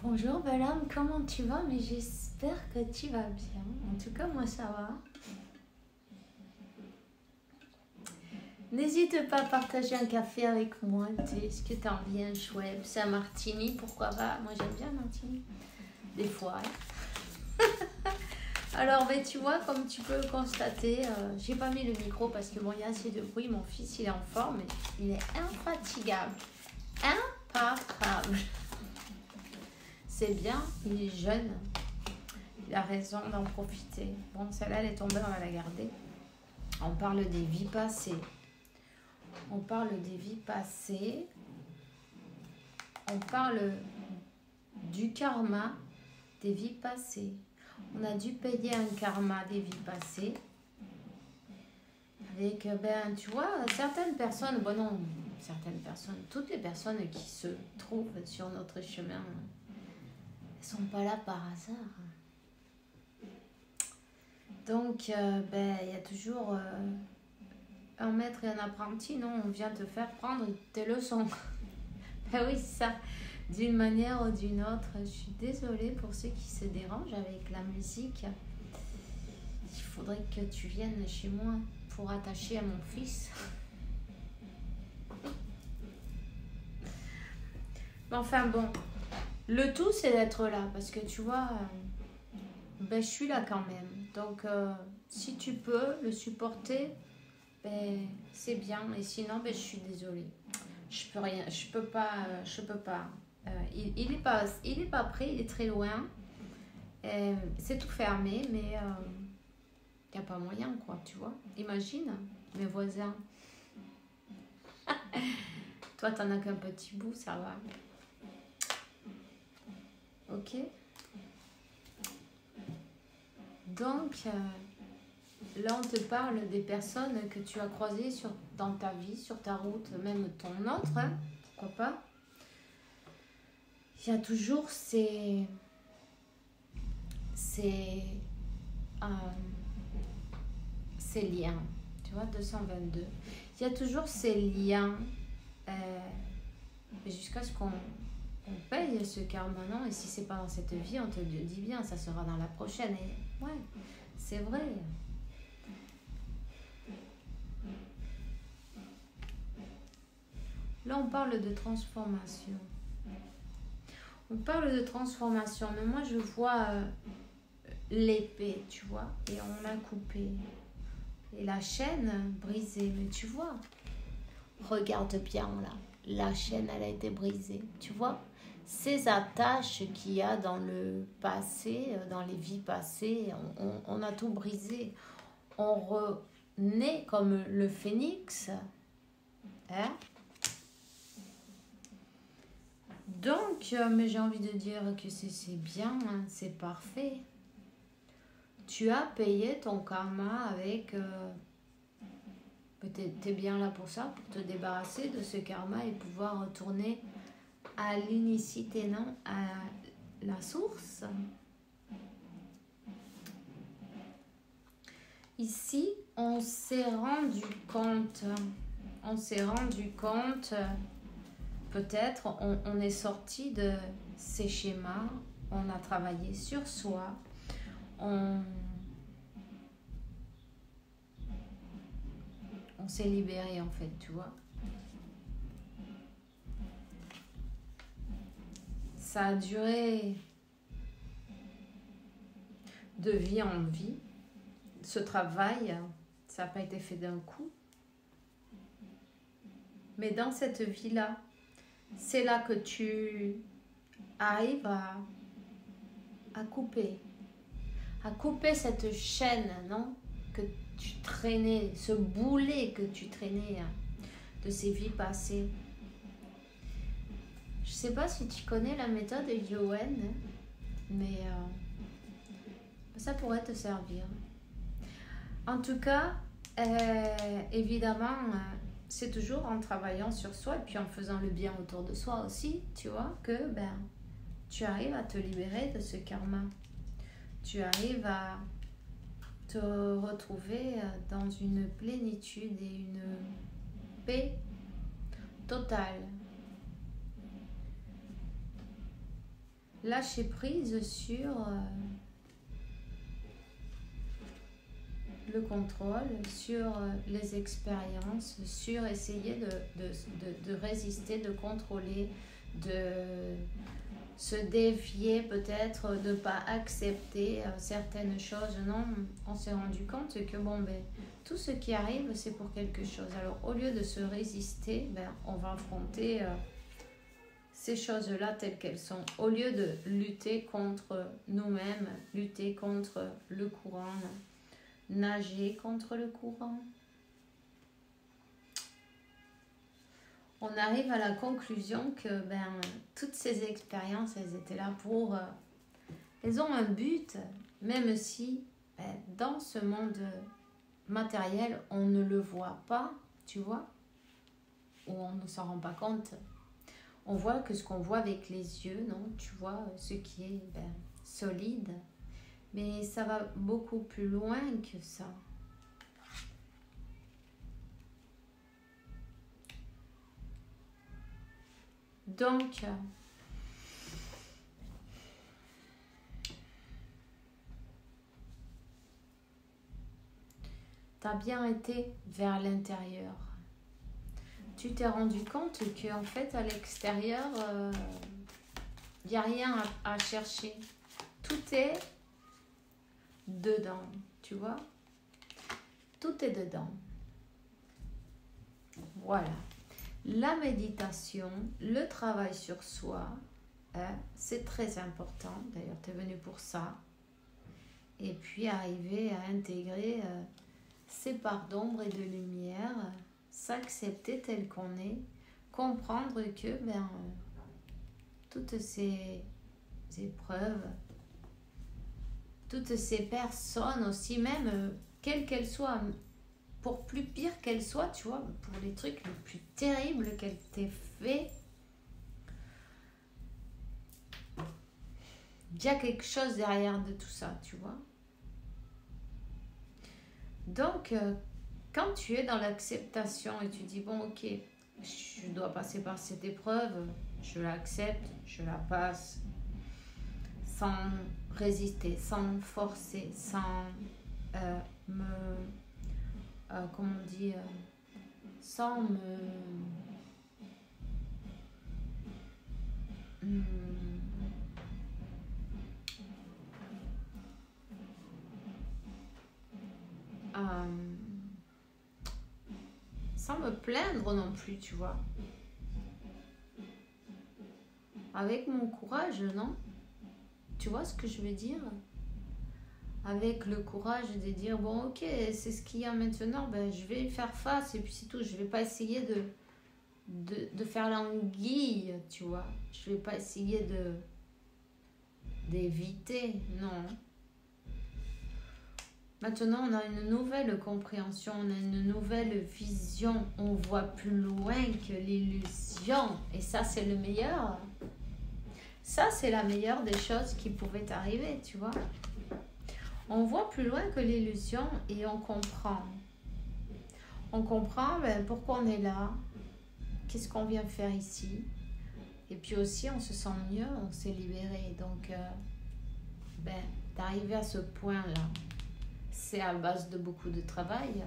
Bonjour belle âme, comment tu vas? Mais j'espère que tu vas bien. En tout cas, moi ça va. N'hésite pas à partager un café avec moi. Est-ce que tu as envie d'un chouette? C'est un martini, pourquoi pas? Moi j'aime bien un martini. Des fois. Alors, mais tu vois, comme tu peux le constater, j'ai pas mis le micro parce que bon, il y a assez de bruit. Mon fils, il est en forme, mais il est infatigable. Imparable. C'est bien, il est jeune. Il a raison d'en profiter. Bon, celle-là, elle est tombée, on va la garder. On parle des vies passées. On parle des vies passées. On parle du karma des vies passées. On a dû payer un karma des vies passées. Avec, ben, tu vois, certaines personnes, bon non, certaines personnes, toutes les personnes qui se trouvent sur notre chemin, elles sont pas là par hasard. Donc, ben, il y a toujours un maître et un apprenti, non? On vient te faire prendre tes leçons. Ben oui, c'est ça. D'une manière ou d'une autre. Je suis désolée pour ceux qui se dérangent avec la musique. Il faudrait que tu viennes chez moi pour attacher à mon fils. Mais enfin bon, le tout c'est d'être là parce que tu vois, ben, je suis là quand même. Donc si tu peux le supporter, ben, c'est bien. Et sinon, ben, je suis désolée. Je peux rien, je peux pas. Il est pas prêt, il est très loin. C'est tout fermé, mais il n'y a pas moyen, quoi, tu vois. Imagine, mes voisins. Toi, t'en as qu'un petit bout, ça va. Ok. Donc, là, on te parle des personnes que tu as croisées dans ta vie, sur ta route, même ton autre, hein, pourquoi pas. Il y a toujours ces liens, tu vois, 222. Il y a toujours ces liens jusqu'à ce qu'on paye ce karma, non? Et si c'est pas dans cette vie, on te dit bien, ça sera dans la prochaine. Et ouais, c'est vrai. Là, on parle de transformation. On parle de transformation, mais moi, je vois l'épée, tu vois, et on l'a coupée. Et la chaîne brisée, mais tu vois, regarde bien là, la chaîne, elle a été brisée, tu vois. Ces attaches qu'il y a dans le passé, dans les vies passées, on a tout brisé. On renaît comme le phénix, hein. Donc, mais j'ai envie de dire que c'est bien, hein, c'est parfait. Tu as payé ton karma avec... t'es bien là pour ça, pour te débarrasser de ce karma et pouvoir retourner à l'unicité, non? À la source. Ici, on s'est rendu compte, peut-être, on est sorti de ces schémas, on a travaillé sur soi, on s'est libéré en fait, tu vois. Ça a duré de vie en vie. Ce travail, ça n'a pas été fait d'un coup. Mais dans cette vie-là, c'est là que tu arrives à couper cette chaîne, non? Que tu traînais, ce boulet que tu traînais de ces vies passées. Je sais pas si tu connais la méthode Yowen, mais ça pourrait te servir. En tout cas, évidemment, c'est toujours en travaillant sur soi et puis en faisant le bien autour de soi aussi, tu vois, que ben, tu arrives à te libérer de ce karma. Tu arrives à te retrouver dans une plénitude et une paix totale. lâcher prise sur le contrôle, sur les expériences, sur essayer de résister, de contrôler, de se défier peut-être, de ne pas accepter certaines choses. Non, on s'est rendu compte que bon, ben, tout ce qui arrive, c'est pour quelque chose. Alors, au lieu de se résister, ben, on va affronter ces choses-là telles qu'elles sont. Au lieu de lutter contre nous-mêmes, lutter contre le courant, nager contre le courant. On arrive à la conclusion que ben, toutes ces expériences, elles étaient là pour... elles ont un but, même si ben, dans ce monde matériel, on ne le voit pas, tu vois, ou on ne s'en rend pas compte. On voit que ce qu'on voit avec les yeux, non, tu vois, ce qui est ben, solide. Mais ça va beaucoup plus loin que ça. Donc, tu as bien été vers l'intérieur. Tu t'es rendu compte qu'en fait, à l'extérieur, il n'y a rien à chercher. Tout est dedans, tu vois? Tout est dedans. Voilà. La méditation, le travail sur soi, hein, c'est très important. D'ailleurs, tu es venu pour ça. Et puis, arriver à intégrer ces parts d'ombre et de lumière, s'accepter tel qu'on est, comprendre que ben, toutes ces épreuves, toutes ces personnes aussi, même quelles qu'elles soient, pour plus pire qu'elles soient, tu vois, pour les trucs les plus terribles qu'elles t'aient fait, il y a quelque chose derrière de tout ça, tu vois. Donc, quand tu es dans l'acceptation et tu dis, bon, ok, je dois passer par cette épreuve, je l'accepte, je la passe, sans résister, sans forcer, sans comment on dit, sans sans me plaindre non plus, tu vois. Avec mon courage, non? Tu vois ce que je veux dire? Avec le courage de dire, bon, ok, c'est ce qu'il y a maintenant, ben, je vais y faire face et puis c'est tout. Je vais pas essayer de faire l'anguille, tu vois. Je vais pas essayer d'éviter, non. Maintenant, on a une nouvelle compréhension, on a une nouvelle vision. On voit plus loin que l'illusion. Et ça, c'est le meilleur. Ça, c'est la meilleure des choses qui pouvaient arriver, tu vois. On voit plus loin que l'illusion et on comprend. On comprend ben, pourquoi on est là, qu'est-ce qu'on vient faire ici. Et puis aussi, on se sent mieux, on s'est libéré. Donc, ben, d'arriver à ce point-là, c'est à base de beaucoup de travail.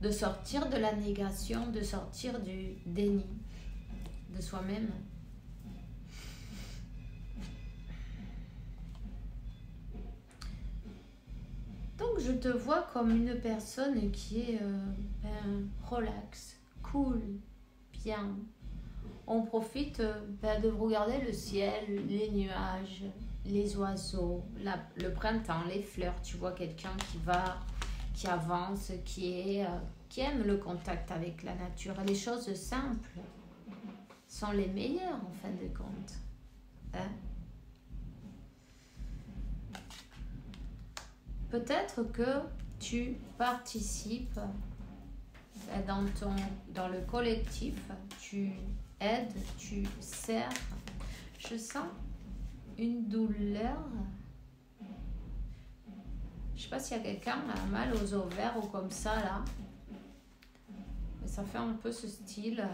De sortir de la négation, de sortir du déni de soi-même. Donc, je te vois comme une personne qui est relax, cool, bien. On profite de regarder le ciel, les nuages, les oiseaux, le printemps, les fleurs. Tu vois quelqu'un qui avance, qui aime le contact avec la nature. Les choses simples sont les meilleures en fin de compte. Hein? Peut-être que tu participes dans le collectif, tu aides, tu sers. Je sens une douleur. Je sais pas s'il y a quelqu'un qui a mal aux ovaires ou comme ça là. Mais ça fait un peu ce style.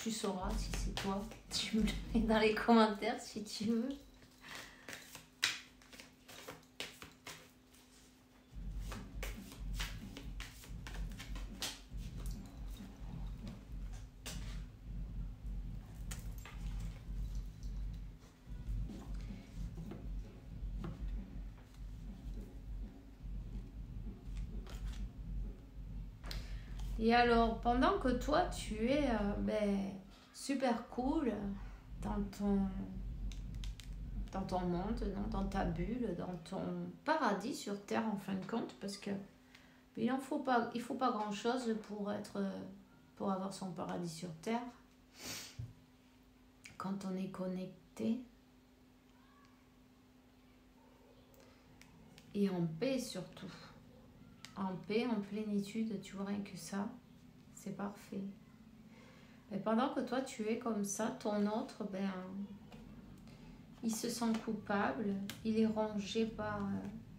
tu sauras si c'est toi. Tu me le mets dans les commentaires si tu veux. Et alors, pendant que toi, tu es super cool dans ton monde, non, dans ta bulle, dans ton paradis sur Terre, en fin de compte, parce que il faut pas grand-chose pour avoir son paradis sur Terre. Quand on est connecté et en paix surtout. En paix, en plénitude, tu vois, rien que ça, c'est parfait. Et pendant que toi, tu es comme ça, ton autre, il se sent coupable, il est rongé par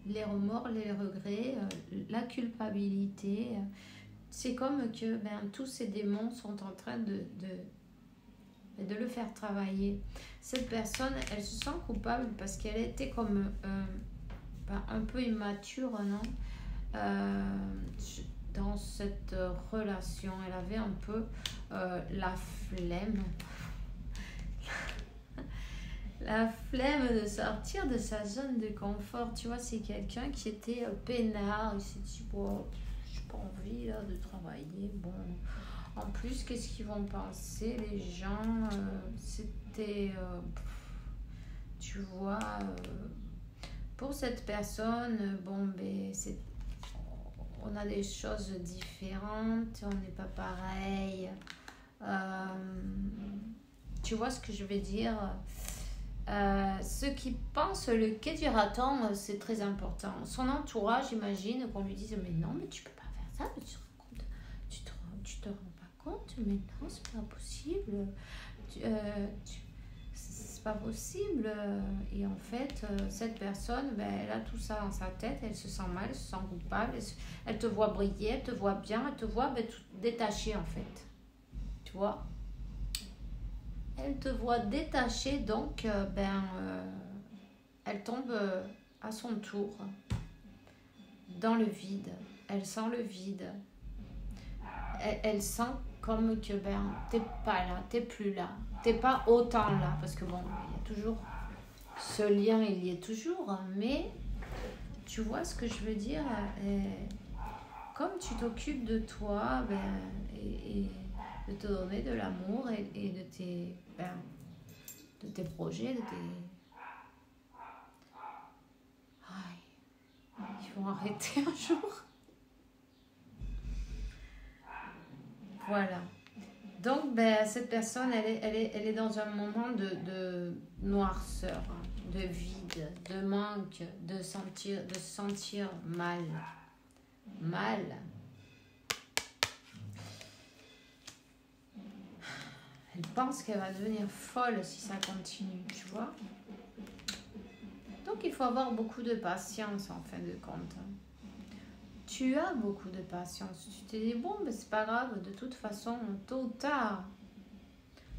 les remords, les regrets, la culpabilité. C'est comme que tous ces démons sont en train de le faire travailler. Cette personne, elle se sent coupable parce qu'elle était comme un peu immature, non ? Dans cette relation, elle avait un peu la flemme de sortir de sa zone de confort. Tu vois, c'est quelqu'un qui était peinard, il s'est dit bon, j'ai pas envie là de travailler, bon, en plus qu'est-ce qu'ils vont penser les gens, c'était tu vois, pour cette personne, on a des choses différentes, on n'est pas pareil. Tu vois ce que je veux dire ? Ceux qui pensent le quai du raton, c'est très important. Son entourage, imagine qu'on lui dise mais non, mais tu peux pas faire ça, mais tu te rends pas compte, mais non, c'est pas possible. C'est pas possible. Et en fait, cette personne, elle a tout ça dans sa tête, elle se sent mal, elle se sent coupable, elle te voit briller, elle te voit bien, elle te voit tout détachée en fait. Tu vois ? Elle te voit détachée, donc elle tombe à son tour dans le vide. Elle sent le vide. Elle sent comme que t'es pas là, t'es plus là, t'es pas autant là, parce que bon, il y a toujours ce lien, il y est toujours, mais tu vois ce que je veux dire, comme tu t'occupes de toi, et de te donner de l'amour et de tes projets, de tes... Aïe, ils vont arrêter un jour. Voilà. Donc, cette personne, elle est dans un moment de noirceur, de vide, de manque, de se sentir mal. Mal. Elle pense qu'elle va devenir folle si ça continue, tu vois. Donc, il faut avoir beaucoup de patience en fin de compte. Tu as beaucoup de patience. Tu te dis, bon, c'est pas grave, de toute façon, tôt ou tard,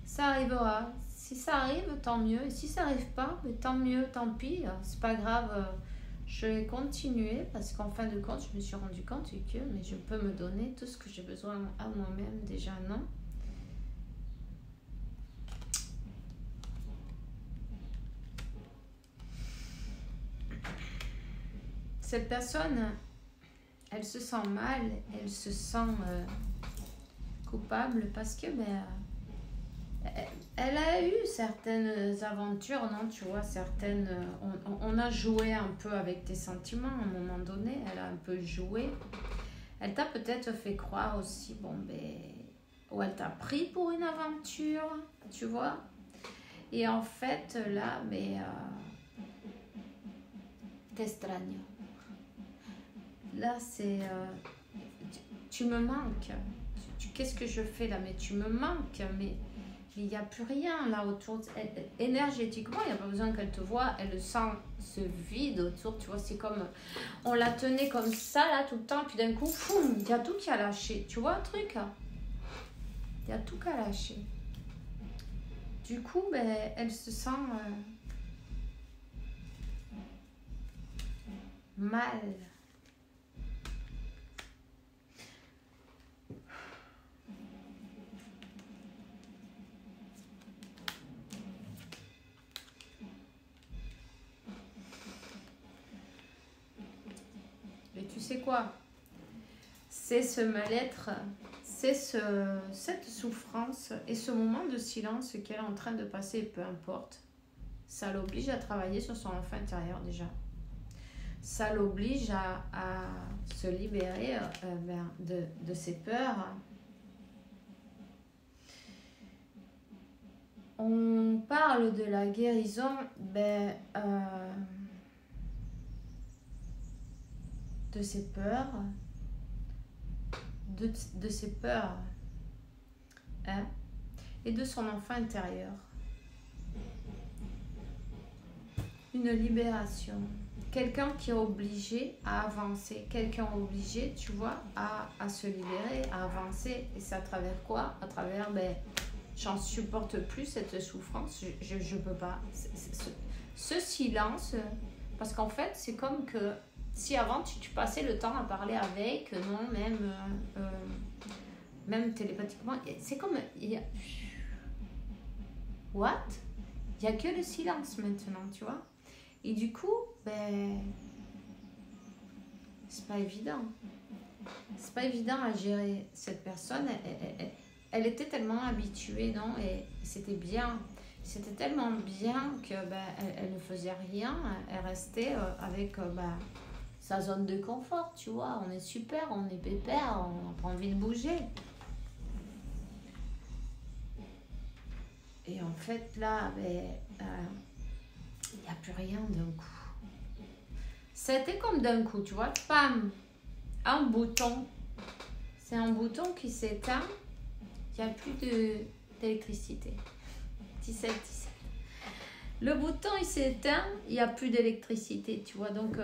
ça arrivera. Si ça arrive, tant mieux. Et si ça n'arrive pas, tant mieux, tant pis. C'est pas grave, je vais continuer parce qu'en fin de compte, je me suis rendu compte que je peux me donner tout ce que j'ai besoin à moi-même déjà, non ? Cette personne, elle se sent mal, elle se sent coupable parce que elle a eu certaines aventures, non, tu vois, certaines... on a joué un peu avec tes sentiments à un moment donné, elle a un peu joué. Elle t'a peut-être fait croire aussi, ou elle t'a pris pour une aventure, tu vois. Et en fait, là, t'extraño. Là, c'est... tu me manques. Qu'est-ce que je fais là ? Mais tu me manques. Mais il n'y a plus rien là autour. Énergétiquement, il n'y a pas besoin qu'elle te voie. Elle sent ce vide autour. Tu vois, c'est comme... On la tenait comme ça là tout le temps. Puis d'un coup, il y a tout qui a lâché. Tu vois un truc ? Il y a tout qui a lâché. du coup, ben, elle se sent mal. Et tu sais quoi? C'est ce mal-être, c'est cette souffrance et ce moment de silence qu'elle est en train de passer, peu importe. Ça l'oblige à travailler sur son enfant intérieur déjà. Ça l'oblige à se libérer de ses peurs. On parle de la guérison de ses peurs, de ses peurs, hein, et de son enfant intérieur. Une libération. Quelqu'un qui est obligé à avancer, quelqu'un obligé, tu vois, à se libérer, à avancer. Et c'est à travers quoi? À travers, j'en supporte plus cette souffrance, je peux pas. Ce silence, parce qu'en fait, c'est comme que si avant tu passais le temps à parler avec, non, même télépathiquement, c'est comme. What? Il n'y a que le silence maintenant, tu vois. Et du coup, c'est pas évident. C'est pas évident à gérer. Cette personne, elle était tellement habituée, non? Et c'était bien. C'était tellement bien que elle ne faisait rien. Elle restait avec sa zone de confort, tu vois. On est super, on est pépère, on n'a pas envie de bouger. Et en fait, là, il n'y a plus rien d'un coup. C'était comme d'un coup, tu vois. Pam! Un bouton. C'est un bouton qui s'éteint. Il n'y a plus d'électricité. 17. Le bouton, il s'éteint. Il n'y a plus d'électricité, tu vois. Donc,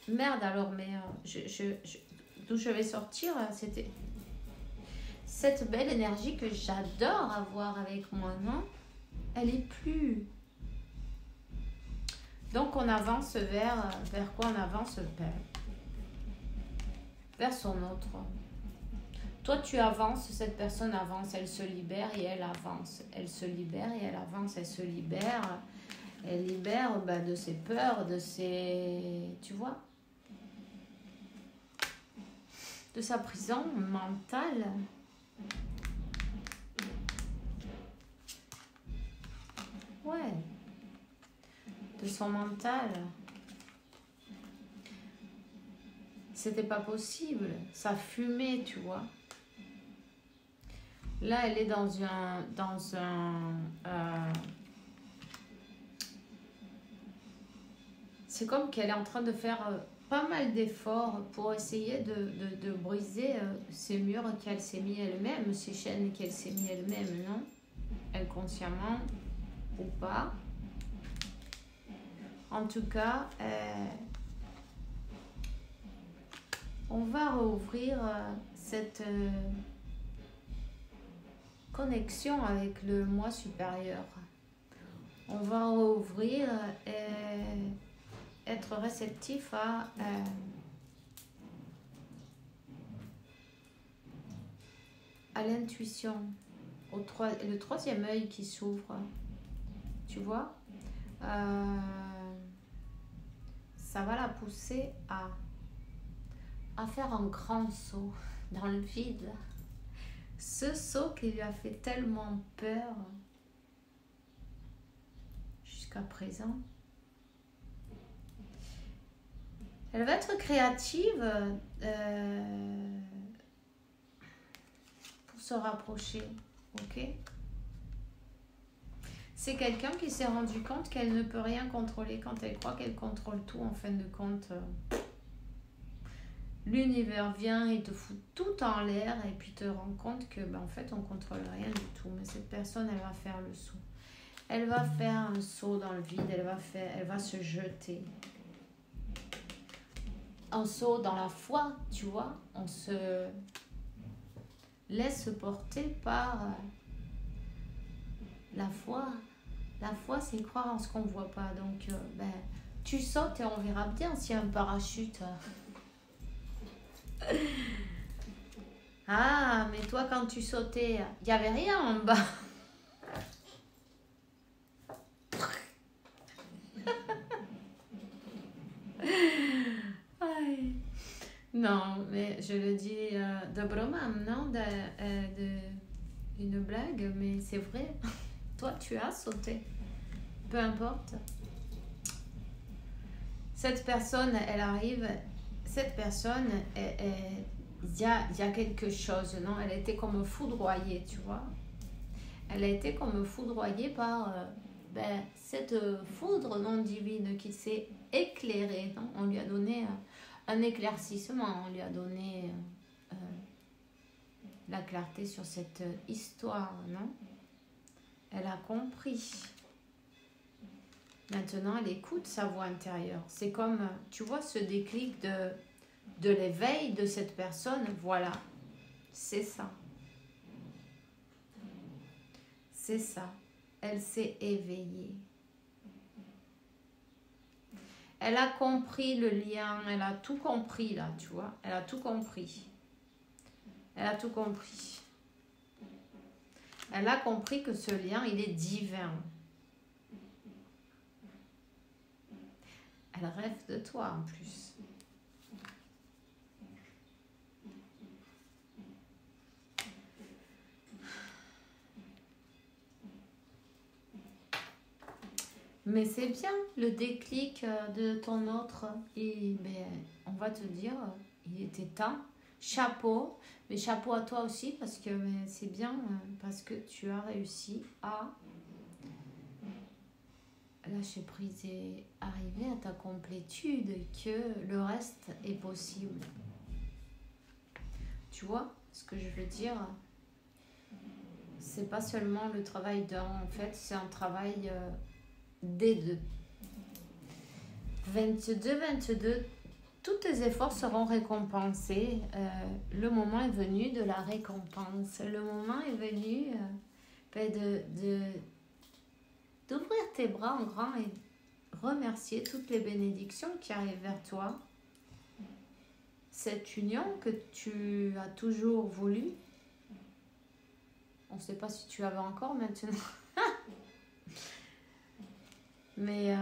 merde alors. Mais d'où je vais sortir, c'était cette belle énergie que j'adore avoir avec moi, non? Elle est plus. Donc on avance vers quoi? On avance vers son autre. Toi tu avances, cette personne avance, elle se libère et elle avance. Elle se libère et elle avance, elle se libère. Elle libère de ses peurs, de ses. Tu vois? De sa prison mentale. Ouais. De son mental. C'était pas possible. Ça fumait, tu vois. Là, elle est dans un c'est comme qu'elle est en train de faire pas mal d'efforts pour essayer de briser ces murs qu'elle s'est mis elle-même, ces chaînes qu'elle s'est mis elle-même, non? Inconsciemment ou pas. En tout cas, on va rouvrir cette connexion avec le moi supérieur. On va rouvrir et être réceptif à l'intuition, le troisième œil qui s'ouvre, tu vois. Ça va la pousser à faire un grand saut dans le vide. Ce saut qui lui a fait tellement peur jusqu'à présent. Elle va être créative pour se rapprocher, ok? C'est quelqu'un qui s'est rendu compte qu'elle ne peut rien contrôler quand elle croit qu'elle contrôle tout. En fin de compte, l'univers vient et te fout tout en l'air et puis te rend compte que en fait on contrôle rien du tout. Mais cette personne, elle va faire le saut. Elle va faire un saut dans le vide. Elle va se jeter. Un saut dans la foi, tu vois. On se laisse porter par La foi, c'est croire en ce qu'on ne voit pas. Donc, ben, tu sautes et on verra bien s'il y a un parachute. Ah, mais toi, quand tu sautais, il n'y avait rien en bas. Aïe. Non, mais je le dis de bromam, non, une blague, mais c'est vrai. Toi, tu as sauté. Peu importe. Cette personne, elle arrive. Cette personne, il y a quelque chose, non? Elle a été comme foudroyée, tu vois. Elle a été comme foudroyée par cette foudre non divine qui s'est éclairée, non? On lui a donné un éclaircissement, on lui a donné la clarté sur cette histoire, non? Elle a compris. Maintenant, elle écoute sa voix intérieure. C'est comme, tu vois, ce déclic de l'éveil de cette personne. Voilà, c'est ça. C'est ça. Elle s'est éveillée. Elle a compris le lien. Elle a tout compris, là, tu vois. Elle a tout compris. Elle a tout compris. Elle a compris que ce lien, il est divin. Elle rêve de toi en plus. Mais c'est bien le déclic de ton autre. Et on va te dire, il était temps. Chapeau. Mais chapeau à toi aussi parce que c'est bien, parce que tu as réussi à lâcher prise et arriver à ta complétude, que le reste est possible. Tu vois ce que je veux dire? C'est pas seulement le travail d'un, en fait, c'est un travail des deux. 22, tous tes efforts seront récompensés. Le moment est venu de la récompense. Le moment est venu d'ouvrir tes bras en grand et remercier toutes les bénédictions qui arrivent vers toi. Cette union que tu as toujours voulu. On ne sait pas si tu l'avais encore maintenant. Mais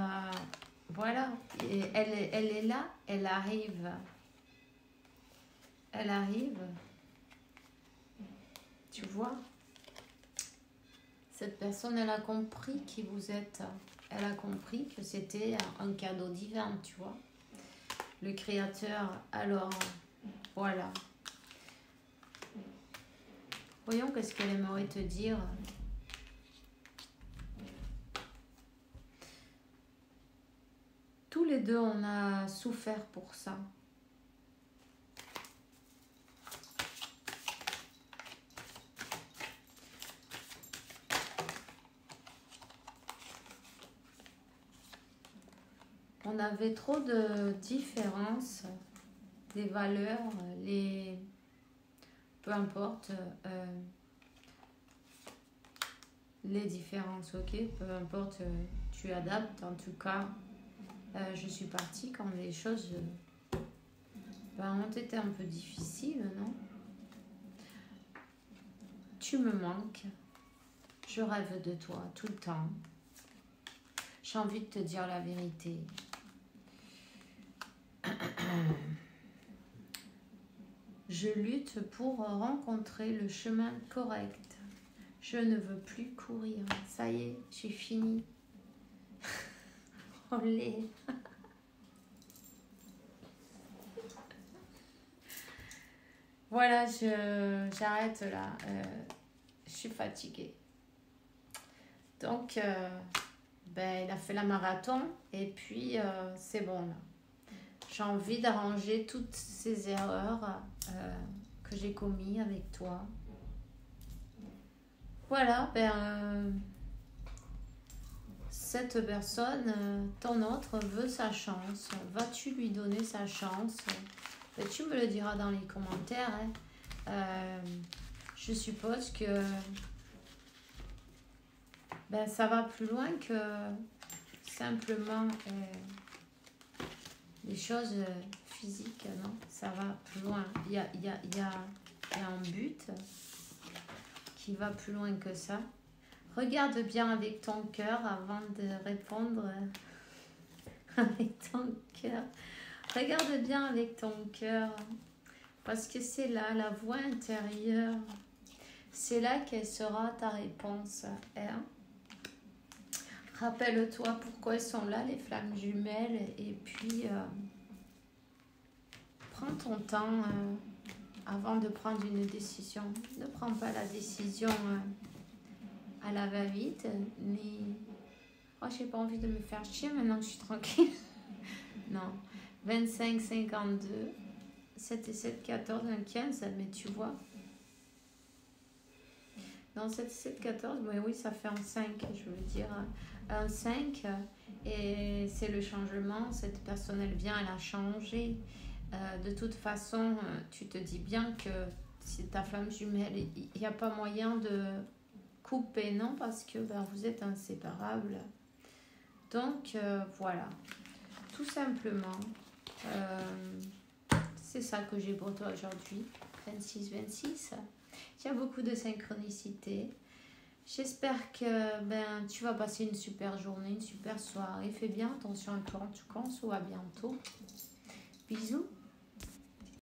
voilà, et elle est là, elle arrive. Elle arrive. Tu vois? Cette personne, elle a compris qui vous êtes. Elle a compris que c'était un cadeau divin, tu vois. Le Créateur, alors, voilà. Voyons qu'est-ce qu'elle aimerait te dire. Tous les deux, on a souffert pour ça. On avait trop de différences, des valeurs, peu importe les différences, ok, peu importe, tu adaptes. En tout cas, je suis partie quand les choses ont été un peu difficiles, non? Tu me manques, je rêve de toi tout le temps. J'ai envie de te dire la vérité. Je lutte pour rencontrer le chemin correct. Je ne veux plus courir. Ça y est, j'ai fini. Olé. Voilà, j'arrête là. Je suis fatiguée. Donc, il a fait la marathon et puis c'est bon là. J'ai envie d'arranger toutes ces erreurs que j'ai commises avec toi. Voilà, cette personne, ton autre, veut sa chance. Vas-tu lui donner sa chance? Tu me le diras dans les commentaires. Hein. Je suppose que Ben, ça va plus loin que simplement les choses physiques, non? Ça va plus loin. Il y a un but qui va plus loin que ça. Regarde bien avec ton cœur avant de répondre avec ton cœur. Regarde bien avec ton cœur. Parce que c'est là, la voix intérieure. C'est là qu'elle sera ta réponse. Hein? Rappelle-toi pourquoi elles sont là, les flammes jumelles. Et puis, prends ton temps avant de prendre une décision. Ne prends pas la décision à la va-vite. Mais, oh, j'ai pas envie de me faire chier maintenant que je suis tranquille. Non. 25, 52, 7 et 7, 14, un 15, mais tu vois. Non, 7, 7, 14, mais oui, ça fait un 5, je veux dire. Un 5, et c'est le changement. Cette personne, elle vient, elle a changé. De toute façon, tu te dis bien que si ta flamme jumelle, il n'y a pas moyen de couper, non, parce que ben, vous êtes inséparables. Donc, voilà. Tout simplement, c'est ça que j'ai pour toi aujourd'hui. 26-26. Il y a beaucoup de synchronicité. J'espère que tu vas passer une super journée, une super soirée. Fais bien attention à toi en tout cas. On se voit bientôt. Bisous.